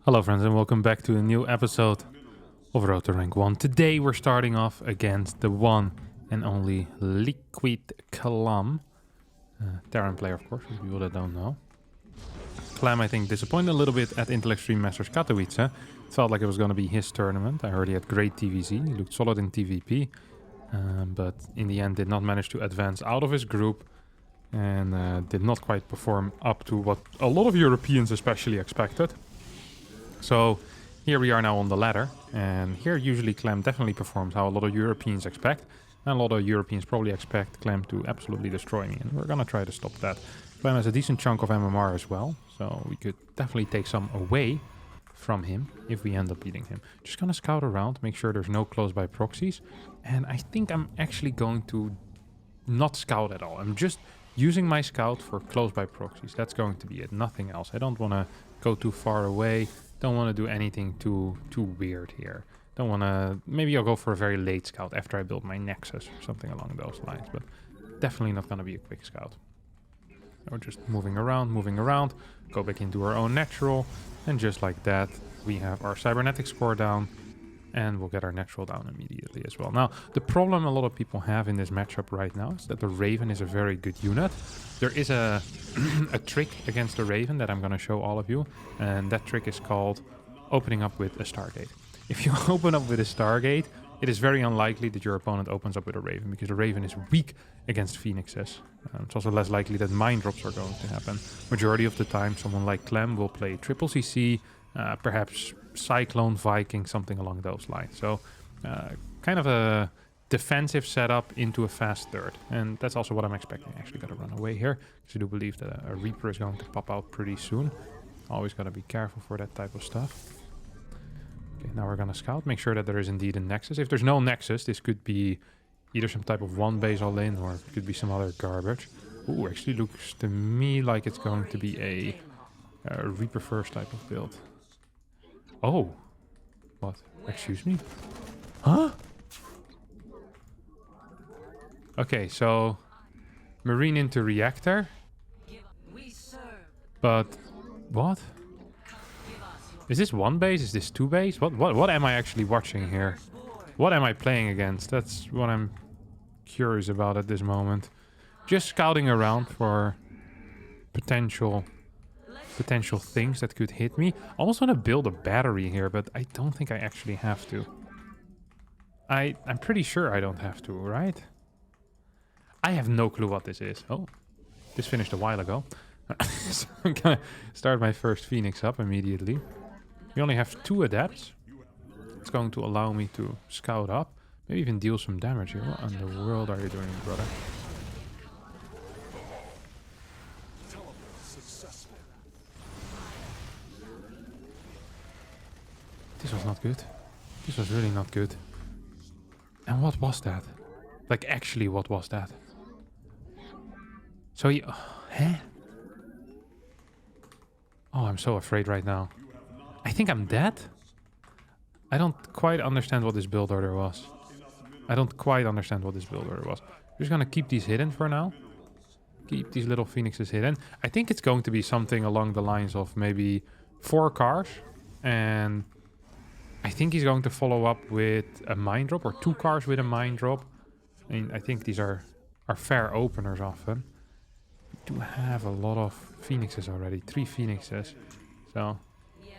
Hello friends and welcome back to a new episode of Road to Rank 1. Today we're starting off against the one and only Liquid Clem. Terran player of course, for people that don't know. Clem I think disappointed a little bit at Intel Extreme Masters Katowice. It felt like it was going to be his tournament. I heard he had great TVZ, he looked solid in TVP. But in the end did not manage to advance out of his group. And did not quite perform up to what a lot of Europeans especially expected. So here we are now on the ladder, and here usually Clem definitely performs how a lot of Europeans expect, and a lot of Europeans probably expect Clem to absolutely destroy me, and we're gonna try to stop that. Clem has a decent chunk of MMR as well, so we could definitely take some away from him if we end up beating him. Just gonna scout around, make sure there's no close by proxies, and I think I'm actually going to not scout at all. I'm just using my scout for close by proxies. That's going to be it, nothing else. I don't want to go too far away. Don't want to do anything too weird here. Don't want to... Maybe I'll go for a very late scout after I build my Nexus or something along those lines. But definitely not going to be a quick scout. We're just moving around. Go back into our own natural. And just like that, we have our cybernetic score down. And we'll get our natural down immediately as well. Now, the problem a lot of people have in this matchup right now is that the Raven is a very good unit. There is a trick against the Raven that I'm going to show all of you. And that trick is called opening up with a Stargate. If you open up with a Stargate, it is very unlikely that your opponent opens up with a Raven, because the Raven is weak against Phoenixes. It's also less likely that mine drops are going to happen. Majority of the time, someone like Clem will play triple CC, perhaps Cyclone, Viking, something along those lines. So kind of a defensive setup into a fast third. And that's also what I'm expecting. Actually got to run away here, because I do believe that a Reaper is going to pop out pretty soon. Always got to be careful for that type of stuff. Okay, now we're going to scout. Make sure that there is indeed a Nexus. If there's no Nexus, this could be either some type of one base all in, or it could be some other garbage. Ooh, actually looks to me like it's going to be a Reaper first type of build. Oh, what? Excuse me? Huh? Okay, so Marine into Reactor. But what? Is this one base? Is this two base? What am I actually watching here? What am I playing against? That's what I'm curious about at this moment. Just scouting around for potential things that could hit me. I almost want to build a battery here, but I don't think I actually have to. I'm pretty sure I don't have to, right? I have no clue what this is. Oh, this finished a while ago. So I'm gonna start my first Phoenix up immediately. We only have 2 adepts. It's going to allow me to scout up. Maybe even deal some damage here. What in the world are you doing, brother? This was not good. This was really not good. And what was that? Like, actually, what was that? So he... huh? Oh, I'm so afraid right now. I think I'm dead? I don't quite understand what this build order was. I'm just gonna keep these hidden for now. Keep these little Phoenixes hidden. I think it's going to be something along the lines of maybe 4 cars. And... I think he's going to follow up with a mine drop, or 2 cars with a mine drop. I mean, I think these are fair openers often. We do have a lot of Phoenixes already, 3 Phoenixes. So,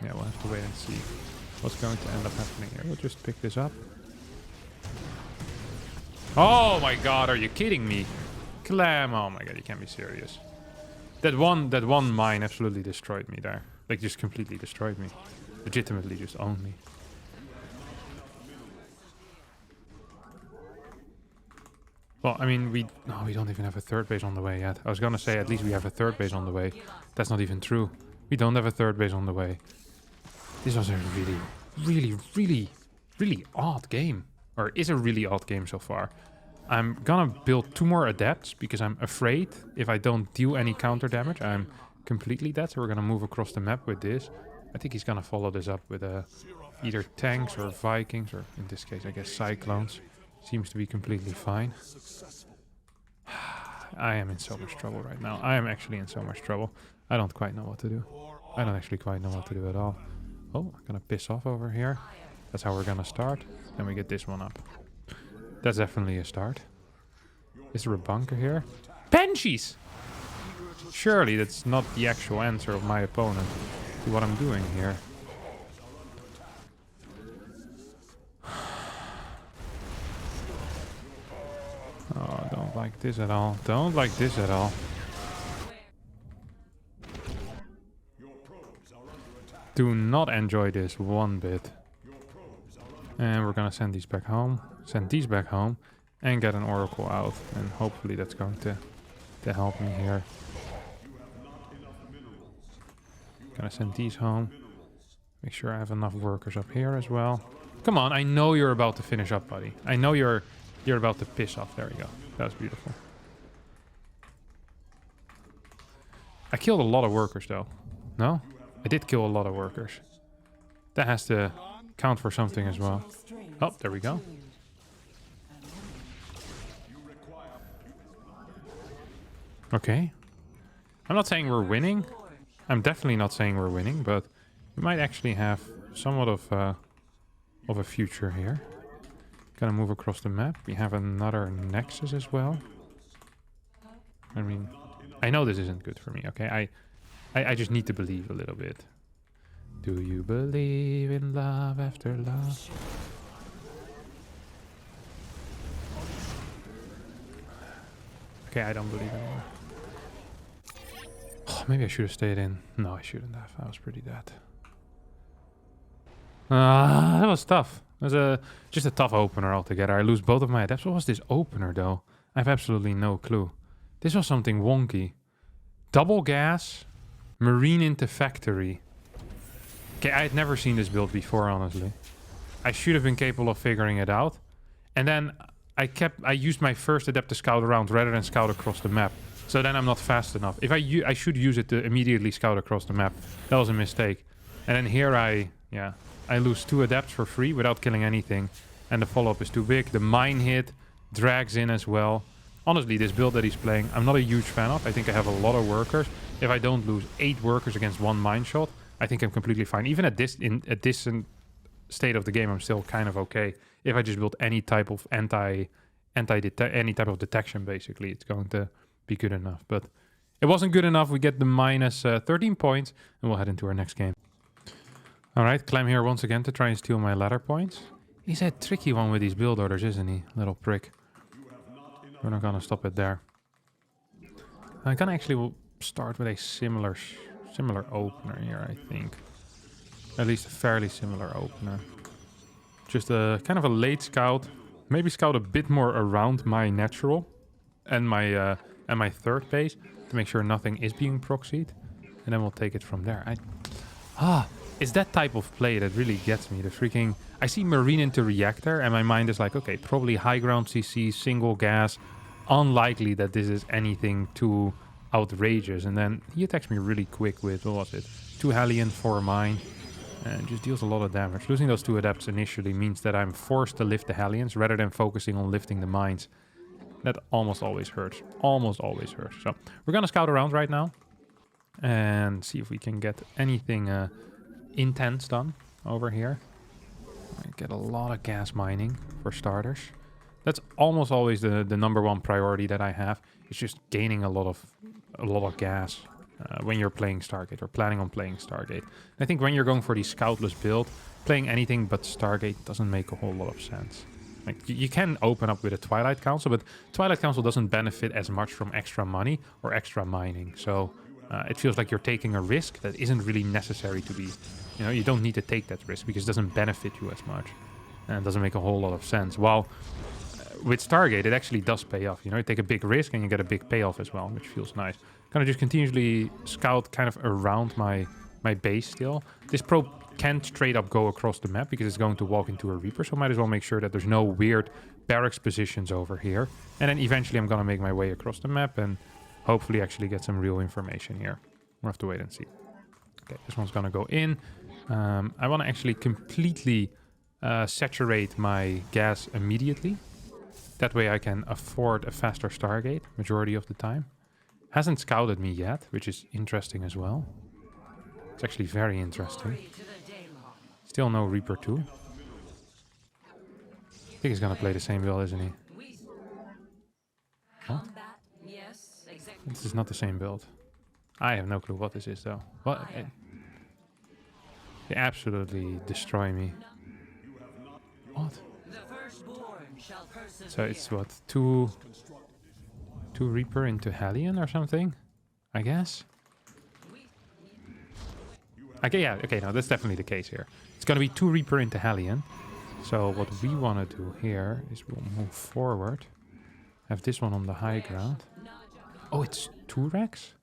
yeah, we'll have to wait and see what's going to end up happening here. We'll just pick this up. Oh my god, are you kidding me? Clem, oh my god, you can't be serious. That one mine absolutely destroyed me there. Like, just completely destroyed me. Legitimately just owned me. Well, I mean, we don't even have a 3rd base on the way yet. I was gonna say at least we have a 3rd base on the way. That's not even true. We don't have a 3rd base on the way. This was a really odd game. Or is a really odd game so far. I'm gonna build 2 more adepts, because I'm afraid if I don't deal any counter damage, I'm completely dead. So we're gonna move across the map with this. I think he's gonna follow this up with either tanks or Vikings, or in this case, I guess Cyclones. Seems to be completely fine. I am in so much trouble right now. I am actually in so much trouble. I don't quite know what to do. I don't actually quite know what to do at all. Oh, I'm gonna piss off over here. That's how we're gonna start. Then we get this one up. That's definitely a start. Is there a bunker here? Banshees! Surely that's not the actual answer of my opponent to what I'm doing here. Oh, don't like this at all. Don't like this at all. Do not enjoy this one bit. And we're gonna send these back home. Send these back home. And get an oracle out. And hopefully that's going to help me here. Gonna send these home. Make sure I have enough workers up here as well. Come on, I know you're about to finish up, buddy. I know you're about to piss off. There we go. That was beautiful. I killed a lot of workers though. No? I did kill a lot of workers. That has to count for something as well. Oh, there we go. Okay. I'm not saying we're winning. I'm definitely not saying we're winning, but we might actually have somewhat of a future here. Gonna move across the map. We have another nexus as well. I mean, I know this isn't good for me, okay? I just need to believe a little bit. Do you believe in love after love? Okay, I don't believe anymore. Oh, maybe I should have stayed in. No, I shouldn't have. I was pretty dead. That was tough. It was just a tough opener altogether. I lose both of my adepts. What was this opener, though? I have absolutely no clue. This was something wonky. Double gas, marine into factory. Okay, I had never seen this build before, honestly. I should have been capable of figuring it out. And then I used my first adept to scout around rather than scout across the map. So then I'm not fast enough. If I should use it to immediately scout across the map. That was a mistake. And then here I lose 2 adepts for free without killing anything. And the follow-up is too big. The mine hit drags in as well. Honestly, this build that he's playing, I'm not a huge fan of. I think I have a lot of workers. If I don't lose 8 workers against 1 mine shot, I think I'm completely fine. Even at this state of the game, I'm still kind of okay. If I just build any type of any type of detection, basically, it's going to be good enough. But it wasn't good enough. We get the minus 13 points, and we'll head into our next game. All right, Clem here once again to try and steal my ladder points. He's a tricky one with these build orders, isn't he? Little prick. We're not gonna stop it there. I'm gonna actually start with a similar opener here, I think. At least a fairly similar opener. Just a kind of a late scout. Maybe scout a bit more around my natural and my third base to make sure nothing is being proxied. And then we'll take it from there. It's that type of play that really gets me. The freaking... I see marine into reactor and my mind is like, okay, probably high ground CC, single gas. Unlikely that this is anything too outrageous. And then he attacks me really quick with, what was it? 2 Hellion, 4 mine. And just deals a lot of damage. Losing those 2 adepts initially means that I'm forced to lift the Hellions rather than focusing on lifting the mines. That almost always hurts. Almost always hurts. So we're gonna scout around right now. And see if we can get anything intense done over here. I get a lot of gas mining for starters. That's almost always the number 1 priority that I have. It's just gaining a lot of gas when you're playing Stargate or planning on playing Stargate. I think when you're going for the scoutless build, playing anything but Stargate doesn't make a whole lot of sense. Like you can open up with a Twilight Council, but Twilight Council doesn't benefit as much from extra money or extra mining. So it feels like you're taking a risk that isn't really necessary to be. You know, you don't need to take that risk because it doesn't benefit you as much. And it doesn't make a whole lot of sense. While with Stargate, it actually does pay off. You know, you take a big risk and you get a big payoff as well, which feels nice. Kind of just continuously scout kind of around my base still. This probe can't straight up go across the map because it's going to walk into a Reaper. So I might as well make sure that there's no weird barracks positions over here. And then eventually I'm going to make my way across the map and hopefully actually get some real information here. We'll have to wait and see. Okay, this one's going to go in. I want to actually completely saturate my gas immediately. That way I can afford a faster Stargate majority of the time. Hasn't scouted me yet, which is interesting as well. It's actually very interesting. Still no Reaper 2. I think he's gonna play the same build, isn't he? What? This is not the same build. I have no clue what this is, though. What? They absolutely destroy me. What? So it's what? Two Reaper into Hellion or something? I guess? Okay, yeah, okay, no, that's definitely the case here. It's gonna be 2 Reaper into Hellion. So what we want to do here is we'll move forward. Have this one on the high ground. Oh, it's 2 Rex?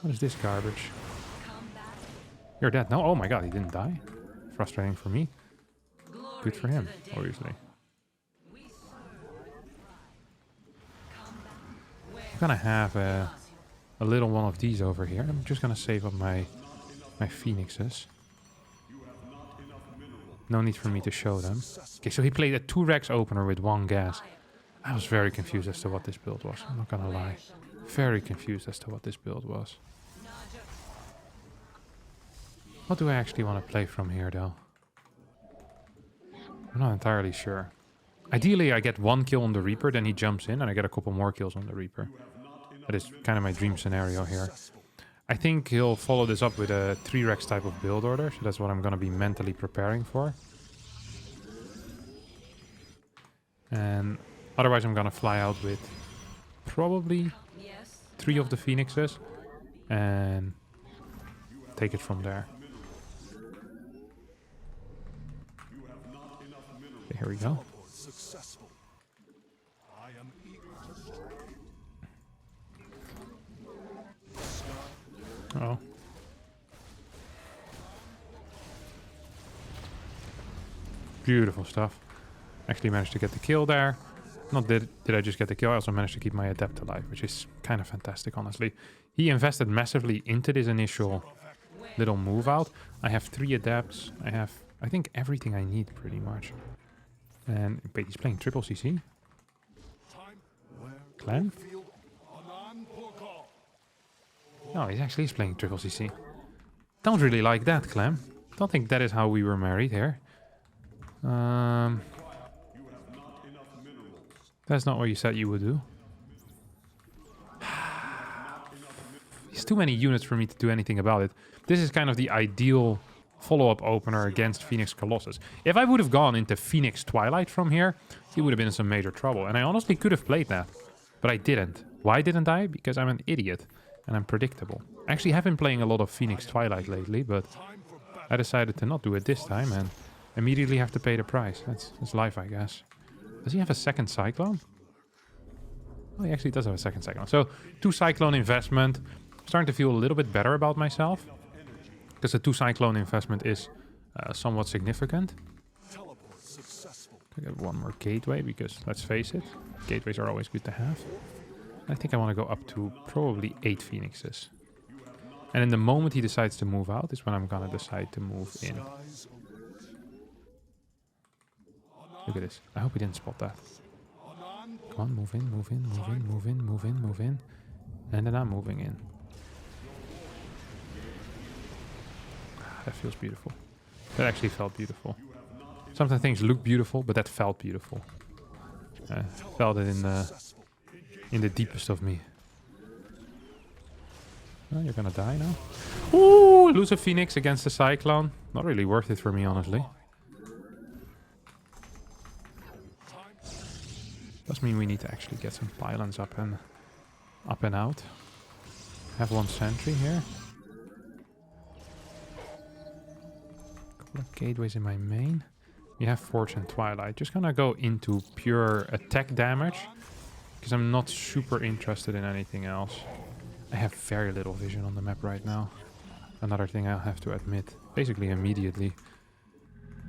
What is this garbage? You're dead. No, oh my god, he didn't die. Frustrating for me. Good for him, obviously. I'm gonna have a little one of these over here. I'm just gonna save up my phoenixes. No need for me to show them. Okay, so he played a 2 Rex opener with 1 gas. I was very confused as to what this build was. I'm not gonna lie. Very confused as to what this build was. What do I actually want to play from here, though? I'm not entirely sure. Ideally, I get 1 kill on the Reaper, then he jumps in, and I get a couple more kills on the Reaper. That is kind of my dream scenario here. I think he'll follow this up with a 3 Rex type of build order, so that's what I'm going to be mentally preparing for. And otherwise, I'm going to fly out with probably 3 of the Phoenixes and take it from there. Okay, here we go. Oh. Beautiful stuff. Actually managed to get the kill there. Not did I just get the kill, I also managed to keep my Adept alive, which is kind of fantastic, honestly. He invested massively into this initial little move out. I have 3 Adepts. I have, I think, everything I need pretty much. And wait, he's playing triple CC? Clem? No, he's playing triple CC. Don't really like that, Clem. Don't think that is how we were married here. That's not what you said you would do. It's too many units for me to do anything about it. This is kind of the ideal follow-up opener against Phoenix Colossus. If I would have gone into Phoenix Twilight from here, he would have been in some major trouble. And I honestly could have played that, but I didn't. Why didn't I? Because I'm an idiot and I'm predictable. I actually have been playing a lot of Phoenix Twilight lately, but I decided to not do it this time and immediately have to pay the price. That's life, I guess. Does he have a second Cyclone? Oh, he actually does have a second Cyclone. So, 2 Cyclone investment. I'm starting to feel a little bit better about myself. Because the 2 Cyclone investment is somewhat significant. I get 1 more gateway because, let's face it, gateways are always good to have. I think I want to go up to probably 8 Phoenixes. And in the moment he decides to move out is when I'm going to decide to move in. Look at this. I hope he didn't spot that. Come on, move in, move in, move in, move in, move in, move in. And then I'm moving in. That feels beautiful. That actually felt beautiful. Sometimes things look beautiful, but that felt beautiful. Felt it in the deepest of me. Oh, you're gonna die now. Ooh, lose a Phoenix against the Cyclone. Not really worth it for me, honestly. Does mean we need to actually get some pylons up and out. Have 1 sentry here. Couple of gateways in my main. We have Forge and Twilight. Just gonna go into pure attack damage because I'm not super interested in anything else. I have very little vision on the map right now. Another thing I'll have to admit. Basically immediately.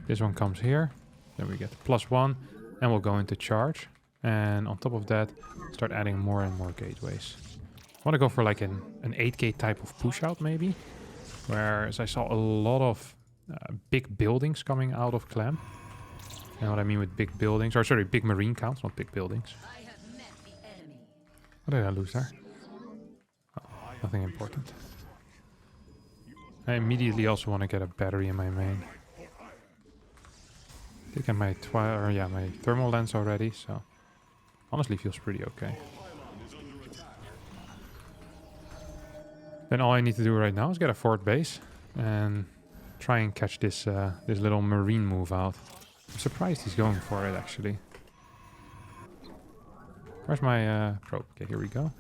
This one comes here. Then we get +1 and we'll go into charge. And on top of that, start adding more and more gateways. I want to go for like an 8-gate type of push out maybe. Whereas I saw a lot of big buildings coming out of Clem. And what I mean with big buildings, or sorry, big marine counts, not big buildings. What did I lose there? Oh, nothing important. I immediately also want to get a battery in my main. Taking my my thermal lens already, so honestly feels pretty okay. Then all I need to do right now is get a fort base and try and catch this this little marine move out. I'm surprised he's going for it actually. Where's my probe? Okay, here we go.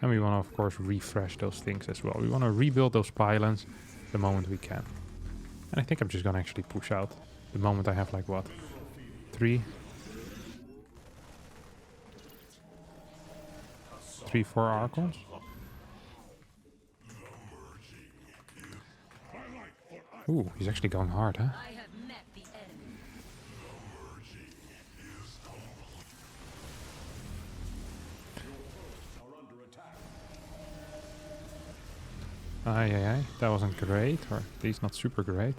And we want to, of course, refresh those things as well. We want to rebuild those pylons the moment we can. And I think I'm just going to actually push out the moment I have, like, what? 3, 4 Archons? Ooh, he's actually going hard, huh? Aye. That wasn't great, or at least not super great.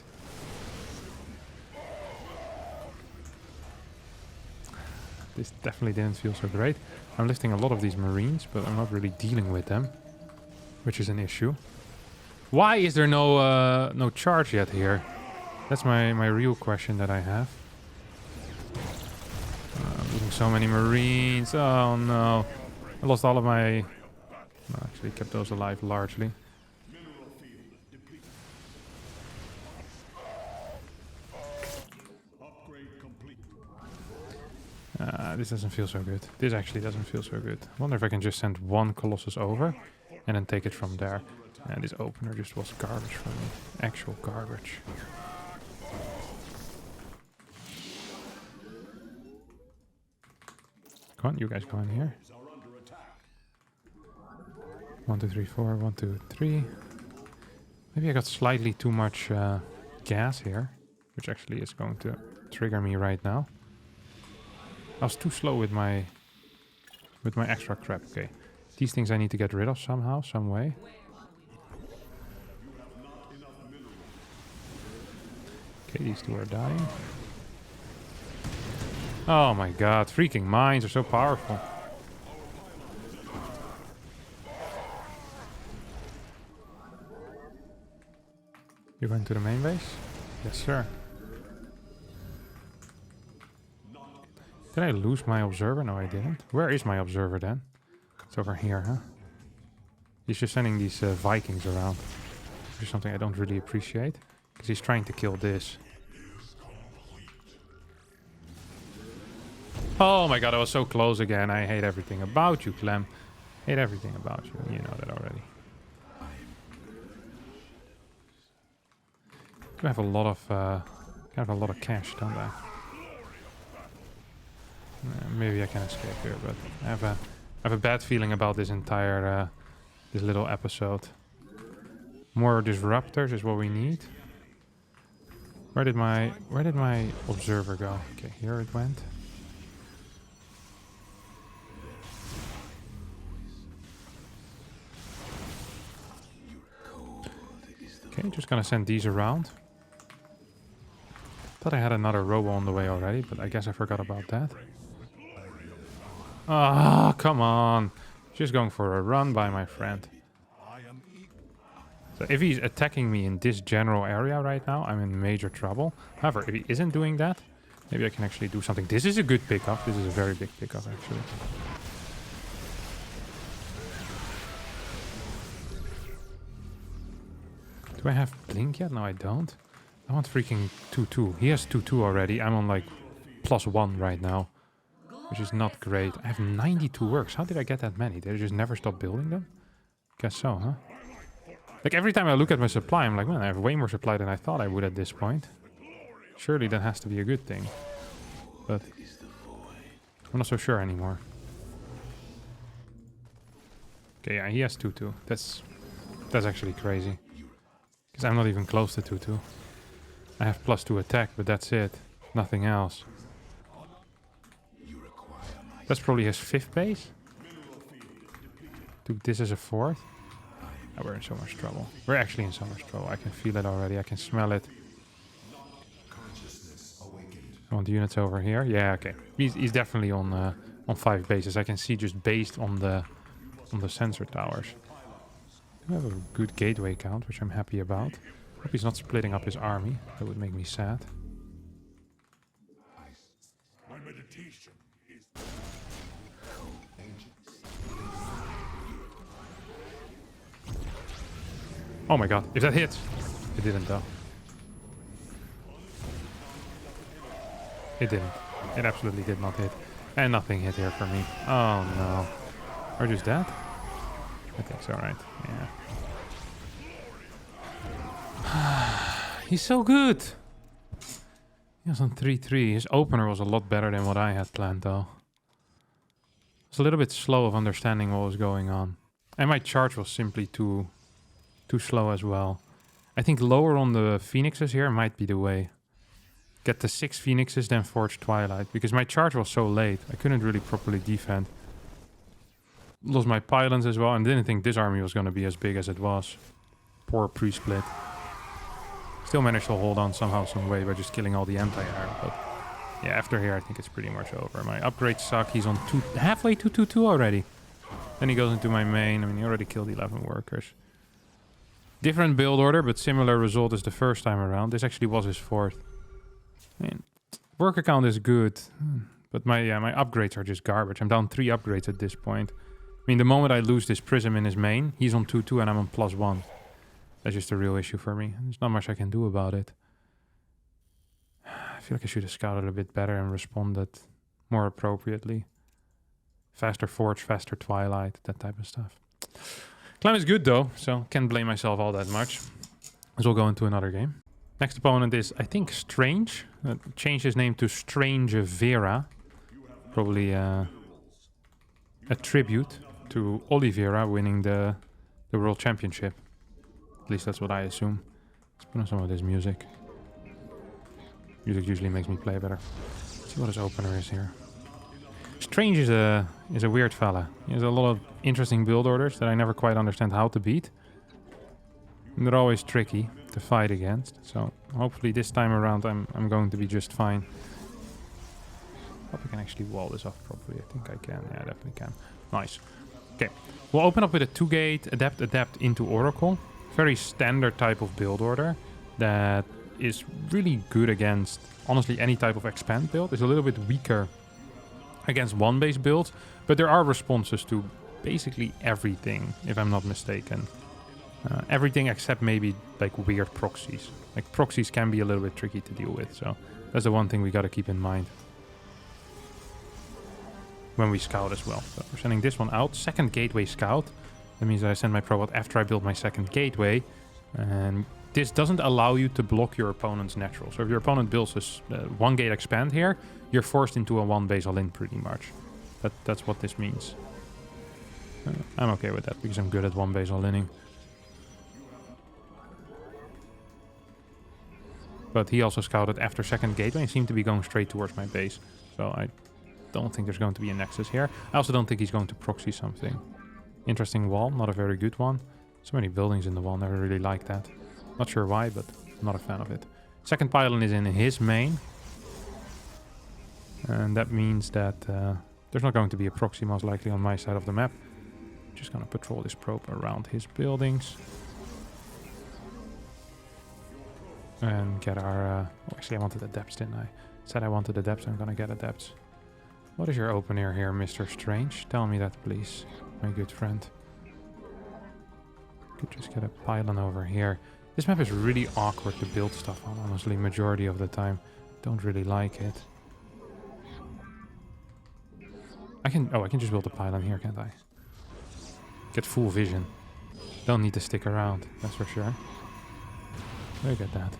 This definitely didn't feel so great. I'm lifting a lot of these marines, but I'm not really dealing with them, which is an issue. Why is there no charge yet here? That's my real question that I have. I'm losing so many marines. Oh no. I lost all of my... No, actually kept those alive largely. This doesn't feel so good. This actually doesn't feel so good. I wonder if I can just send one Colossus over and then take it from there. And this opener just was garbage for me. Actual garbage. Come on, you guys go in here. 1, 2, 3, 4. 1, 2, 3. Maybe I got slightly too much gas here, which actually is going to trigger me right now. I was too slow with my extra crap. Okay, these things I need to get rid of somehow, some way. Okay, these two are dying. Oh my god, freaking mines are so powerful. You going to the main base? Yes, sir. Did I lose my observer? No, I didn't. Where is my observer then? It's over here, huh? He's just sending these Vikings around. Which is something I don't really appreciate. Because he's trying to kill this. Oh my god, I was so close again. I hate everything about you, Clem. Hate everything about you. You know that already. I have a lot of cash, don't I? Maybe I can escape here, but I have a bad feeling about this entire this little episode. More disruptors is what we need. Where did my observer go? Okay, here it went. Okay, just gonna send these around. Thought I had another robo on the way already, but I guess I forgot about that. Ah, come on. Just going for a run by my friend. So if he's attacking me in this general area right now, I'm in major trouble. However, if he isn't doing that, maybe I can actually do something. This is a good pickup. This is a very big pickup, actually. Do I have Blink yet? No, I don't. I want freaking 2-2. He has 2-2 already. I'm on like +1 right now, which is not great. I have 92 works. How did I get that many? Did I just never stop building them? Guess so, huh? Like every time I look at my supply, I'm like, man, I have way more supply than I thought I would at this point. Surely that has to be a good thing. But I'm not so sure anymore. Okay, yeah, he has 2-2. That's actually crazy. Because I'm not even close to 2-2. I have +2 attack, but that's it. Nothing else. That's probably his 5th base. Dude, this is a 4th. Oh, we're in so much trouble. We're actually in so much trouble. I can feel it already. I can smell it. I want the units over here. Yeah, okay. He's definitely on 5 bases. I can see just based on the sensor towers. I have a good gateway count, which I'm happy about. Hope he's not splitting up his army. That would make me sad. Oh my god, if that hits. It didn't though. It didn't. It absolutely did not hit. And nothing hit here for me. Oh no. Are you just dead? I think so, right? Yeah. He's so good. He was on 3-3. His opener was a lot better than what I had planned though. I was a little bit slow of understanding what was going on. And my charge was simply too slow as well. I think lower on the phoenixes here might be the way. Get the 6 phoenixes, then forge Twilight. Because my charge was so late, I couldn't really properly defend. Lost my pylons as well, and didn't think this army was going to be as big as it was. Poor pre-split. Still managed to hold on somehow, some way, by just killing all the anti-air. But yeah, after here, I think it's pretty much over. My upgrades suck. He's on halfway to 2-2 already. Then he goes into my main. I mean, he already killed 11 workers. Different build order, but similar result as the first time around. This actually was his 4th. I mean, worker count is good, but my upgrades are just garbage. I'm down 3 upgrades at this point. I mean, the moment I lose this prism in his main, he's on 2-2 and I'm on +1. That's just a real issue for me. There's not much I can do about it. I feel like I should have scouted a bit better and responded more appropriately. Faster Forge, faster Twilight, that type of stuff. Clem is good though, so can't blame myself all that much. As we'll go into another game. Next opponent is, I think, Strange. Changed his name to Strangeveira. Probably a tribute to Oliveira winning the World Championship. At least that's what I assume. Let's put on some of this music. Music usually makes me play better. Let's see what his opener is here. Strange is a weird fella. He has a lot of interesting build orders that I never quite understand how to beat. And they're always tricky to fight against. So hopefully this time around I'm going to be just fine. Hope I can actually wall this off properly. I think I can. Yeah, I definitely can. Nice. Okay. We'll open up with a 2-gate Adapt into Oracle. Very standard type of build order that is really good against honestly any type of expand build. It's a little bit weaker against 1-base builds, but there are responses to basically everything, if I'm not mistaken. Everything except maybe like weird proxies. Like proxies can be a little bit tricky to deal with, so that's the one thing we got to keep in mind when we scout as well. So we're sending this one out. 2nd gateway scout. That means that I send my probot after I build my 2nd gateway, and this doesn't allow you to block your opponent's natural. So if your opponent builds this 1-gate expand here, you're forced into a 1-base all-in pretty much. That's what this means. I'm okay with that because I'm good at 1-base all-inning. But he also scouted after 2nd gateway and seemed to be going straight towards my base. So I don't think there's going to be a nexus here. I also don't think he's going to proxy something. Interesting wall, not a very good one. So many buildings in the wall, never really liked that. Not sure why, but I'm not a fan of it. 2nd pylon is in his main. And that means that there's not going to be a proxy most likely on my side of the map. Just gonna patrol this probe around his buildings. And get our... oh, actually, I wanted adepts, didn't I? Said I wanted adepts, I'm gonna get adepts. What is your opener here, Mr. Strange? Tell me that, please, my good friend. Could just get a pylon over here. This map is really awkward to build stuff on, honestly, majority of the time. Don't really like it. I can just build a pylon here, can't I? Get full vision. Don't need to stick around, that's for sure. Look at that.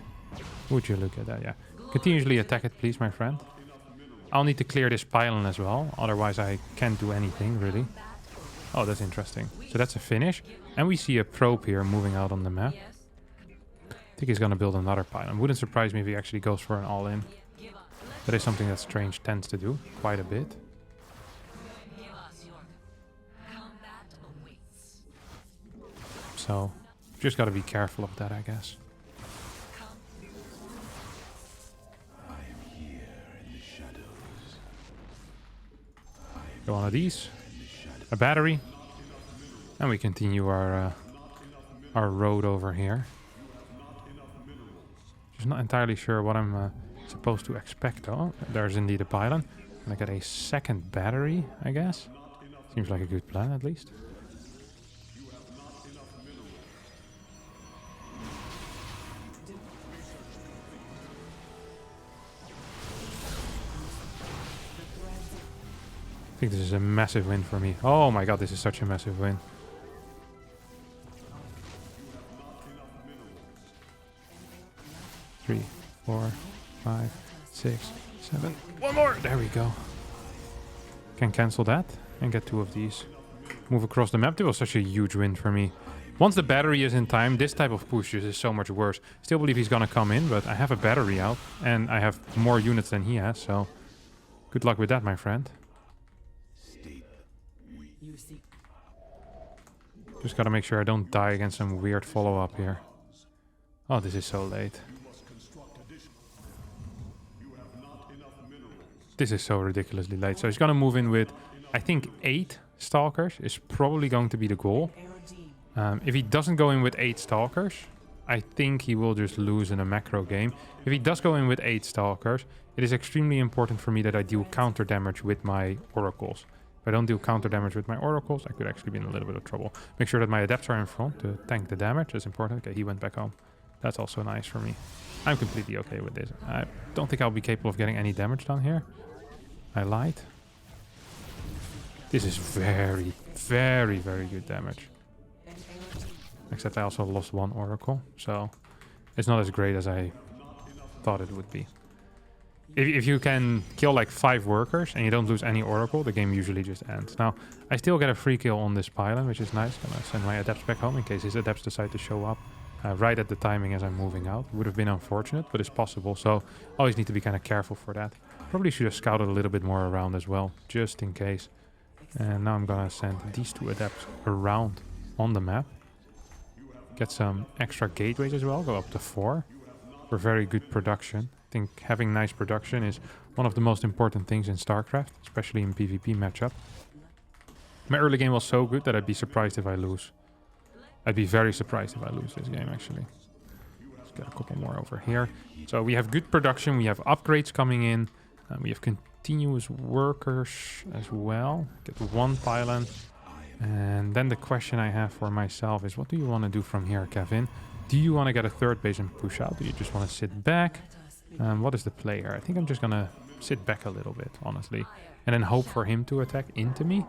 Would you look at that, yeah. Continuously attack it, please, my friend. I'll need to clear this pylon as well, otherwise I can't do anything, really. Oh, that's interesting. So that's a finish. And we see a probe here moving out on the map. I think he's gonna build another pylon. Wouldn't surprise me if he actually goes for an all-in. That is something that Strange tends to do quite a bit. So, just gotta be careful of that, I guess. Go one of these. A battery. And we continue our road over here. Just not entirely sure what I'm supposed to expect though. There's indeed a pylon. And I get a 2nd battery, I guess. Seems like a good plan at least. think this is a massive win for me. Oh my god, this is such a massive win. Three, 4, 5, 6, 7. One more! There we go. Can cancel that and get 2 of these. Move across the map. It was such a huge win for me. Once the battery is in time, this type of push is so much worse. Still believe he's gonna come in, but I have a battery out and I have more units than he has, so good luck with that, my friend. Just gotta make sure I don't die against some weird follow-up here. Oh, this is so late. This is so ridiculously late. So he's gonna move in with, I think, 8 Stalkers is probably going to be the goal. If he doesn't go in with 8 Stalkers, I think he will just lose in a macro game. If he does go in with 8 Stalkers, it is extremely important for me that I deal counter damage with my Oracles. If I don't deal counter damage with my Oracles, I could actually be in a little bit of trouble. Make sure that my Adepts are in front to tank the damage. That's important. Okay, he went back home. That's also nice for me. I'm completely okay with this. I don't think I'll be capable of getting any damage down here. I lied. This is very, very, very good damage. Except I also lost 1 Oracle, so it's not as great as I thought it would be. If you can kill like 5 workers and you don't lose any Oracle, the game usually just ends. Now, I still get a free kill on this pylon, which is nice. Gonna send my Adepts back home in case his Adepts decide to show up right at the timing as I'm moving out. Would have been unfortunate, but it's possible, so always need to be kind of careful for that. Probably should have scouted a little bit more around as well, just in case. And now I'm gonna send these 2 Adepts around on the map. Get some extra gateways as well, go up to 4 for very good production. I think having nice production is one of the most important things in StarCraft, especially in PvP matchup. My early game was so good that I'd be surprised if I lose. I'd be very surprised if I lose this game, actually. Let's get a couple more over here. So we have good production, we have upgrades coming in, we have continuous workers as well. Get 1 pylon. And then the question I have for myself is, what do you want to do from here, Kevin? Do you want to get a 3rd base and push out? Do you just want to sit back? What is the play here? I think I'm just going to sit back a little bit, honestly. And then hope for him to attack into me.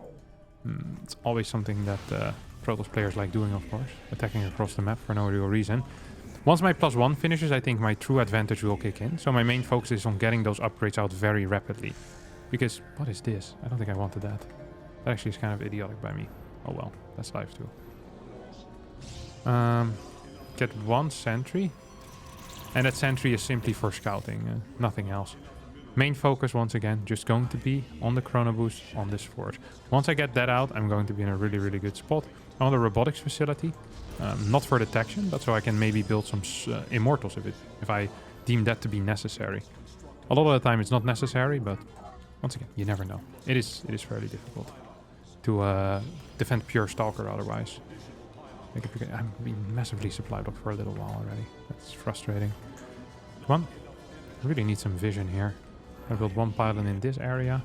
It's always something that Protoss players like doing, of course. Attacking across the map for no real reason. Once my +1 finishes, I think my true advantage will kick in. So my main focus is on getting those upgrades out very rapidly. Because, what is this? I don't think I wanted that. That actually is kind of idiotic by me. Oh well, that's life too. Get 1 sentry. And that sentry is simply for scouting, nothing else. Main focus, once again, just going to be on the chrono boost on this forge. Once I get that out, I'm going to be in a really, really good spot. On the robotics facility. Not for detection, but so I can maybe build some immortals if I deem that to be necessary. A lot of the time it's not necessary, but once again, you never know. It is fairly difficult to defend pure Stalker otherwise. I'm being massively supply blocked for a little while already. That's frustrating. Come on. I really need some vision here. I build 1 pylon in this area.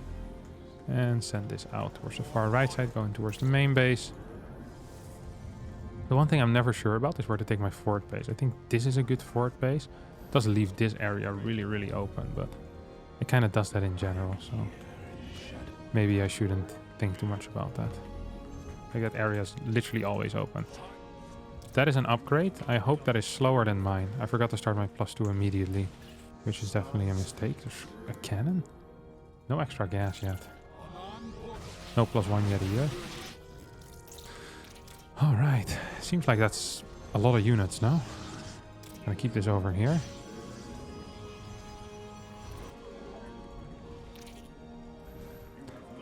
And send this out towards the far right side, going towards the main base. The one thing I'm never sure about is where to take my fort base. I think this is a good fort base. It does leave this area really, really open, but it kind of does that in general, so maybe I shouldn't think too much about that. Like, that area is literally always open. That is an upgrade. I hope that is slower than mine. I forgot to start my +2 immediately, which is definitely a mistake. There's a cannon? No extra gas yet. No +1 yet either. Alright. Seems like that's a lot of units now. Gonna keep this over here.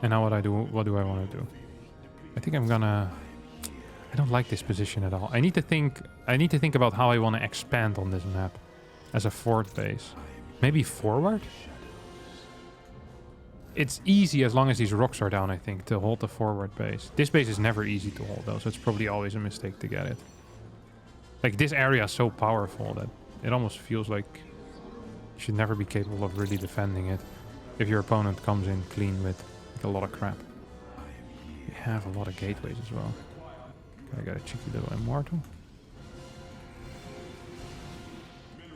And now what do I want to do? I think I'm gonna... I don't like this position at all. I need to think about how I want to expand on this map as a fort base. Maybe forward? It's easy as long as these rocks are down, I think, to hold the forward base. This base is never easy to hold, though, so it's probably always a mistake to get it. Like, this area is so powerful that it almost feels like you should never be capable of really defending it if your opponent comes in clean with like, a lot of crap. We have a lot of gateways as well. I got a cheeky little immortal.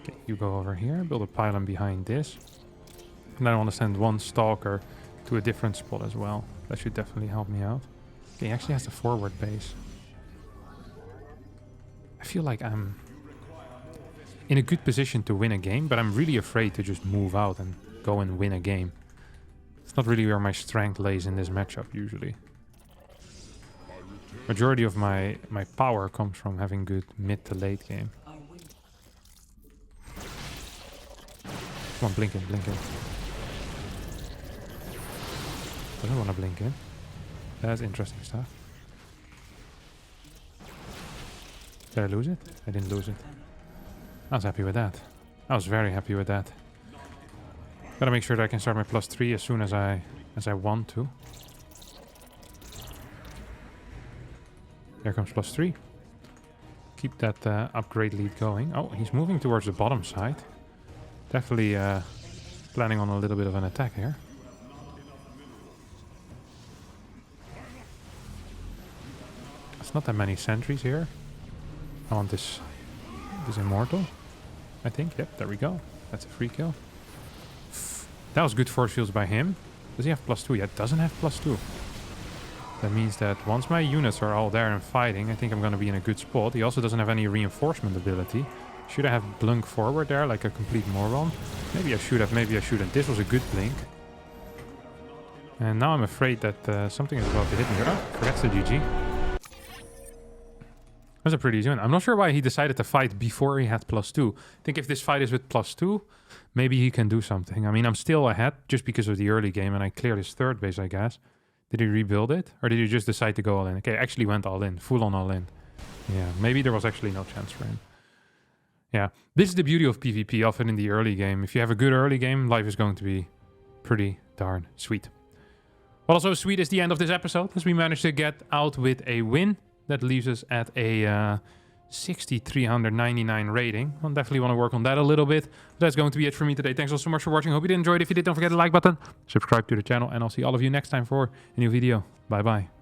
Okay, you go over here, build a pylon behind this. And then I want to send 1 stalker to a different spot as well. That should definitely help me out. Okay, he actually has the forward base. I feel like I'm in a good position to win a game, but I'm really afraid to just move out and go and win a game. It's not really where my strength lays in this matchup usually. Majority of my power comes from having good mid to late game. Come on, blink in, blink in. Doesn't want to blink in. That's interesting stuff. Did I lose it? I didn't lose it. I was happy with that. I was very happy with that. Gotta make sure that I can start my +3 as soon as I want to. There comes +3. Keep that upgrade lead going. Oh, he's moving towards the bottom side. Definitely planning on a little bit of an attack here. There's not that many sentries here. I want this immortal, I think. Yep, there we go. That's a free kill. That was good force fields by him. Does he have +2? Yeah, doesn't have +2. That means that once my units are all there and fighting, I think I'm going to be in a good spot. He also doesn't have any reinforcement ability. Should I have blunk forward there like a complete moron? Maybe I should have, maybe I shouldn't. This was a good blink. And now I'm afraid that something is about to hit me here. Oh, forgets the GG. That's a pretty easy one. I'm not sure why he decided to fight before he had +2. I think if this fight is with +2, maybe he can do something. I mean, I'm still ahead just because of the early game, and I cleared his third base, I guess. Did he rebuild it? Or did he just decide to go all in? Okay, actually went all in. Full on all in. Yeah, maybe there was actually no chance for him. Yeah, this is the beauty of PvP, often in the early game. If you have a good early game, life is going to be pretty darn sweet. What also sweet is the end of this episode, as we managed to get out with a win. That leaves us at a 6,399 rating. I'll definitely want to work on that a little bit. That's going to be it for me today. Thanks all so much for watching. Hope you did enjoy it. If you did, don't forget the like button, subscribe to the channel, and I'll see all of you next time for a new video. Bye bye.